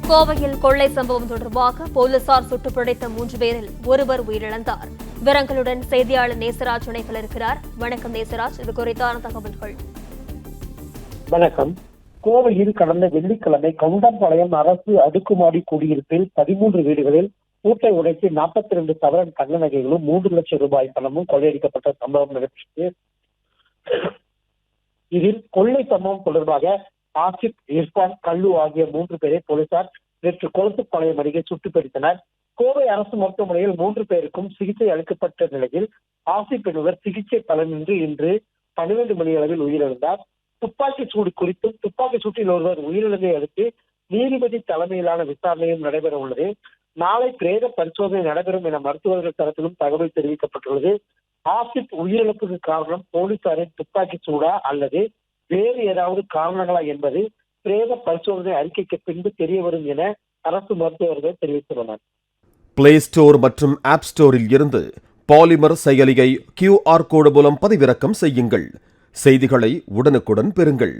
கோவையில் கொள்ளை சம்பவம் தொடர்பாக போலீசார் சுட்டுப்பிடித்த 3 பேரில் ஒருவர் உயிரிழந்தார். விவரங்களுடன் செய்தியாளர் நேசராஜ் இணைப்பில் இருக்கிறார். வணக்கம் நேசராஜ், இது குறித்தான தகவல்கள். வணக்கம். கோவையில் கடந்த வெள்ளிக்கிழமை கவுண்டம்பாளையம் அரசு அடுக்குமாடி குடியிருப்பில் 13 வீடுகளில் பூட்டை உடைத்து 42 சவரன் தங்க நகைகளும் 3 லட்சம் ரூபாய் பணமும் கொள்ளையடிக்கப்பட்ட சம்பவம் நடைபெற்றது. இதில் கொள்ளை சம்பவம் தொடர்பாக ஆசிப், இர்பான், கல்லு ஆகிய 3 பேரை போலீசார் நேற்று கொளத்துப்பாளையம் அருகே சுட்டுப்பிடித்தனர். கோவை அரசு மருத்துவமனையில் 3 பேருக்கும் சிகிச்சை அளிக்கப்பட்ட நிலையில் ஆசிப் என்பவர் சிகிச்சை பலனின்றி இன்று 12 மணி அளவில் உயிரிழந்தார். துப்பாக்கி சூடு குறித்தும் துப்பாக்கி சூட்டில் ஒருவர் உயிரிழந்ததை அடுத்து நீதிபதி தலைமையிலான விசாரணையும் நடைபெற உள்ளது. நாளை பிரேத பரிசோதனை நடைபெறும் என மருத்துவர்கள் தரப்பிலும் தகவல் தெரிவிக்கப்பட்டுள்ளது. ஆசிப் உயிரிழப்புக்கு காரணம் போலீசாரின் துப்பாக்கி சூடா அல்லது வேறு ஏதாவது காரணங்களா என்பது பிரேத பரிசோதனை அறிக்கைக்கு பின்பு தெரிய வரும் என அரசு மருத்துவர்கள் தெரிவித்துள்ளனர். பிளே ஸ்டோர் மற்றும் ஆப் ஸ்டோரில் இருந்து பாலிமர் செயலியை QR கோடு மூலம் பதிவிறக்கம் செய்யுங்கள். செய்திகளை உடனுக்குடன் பெறுங்கள்.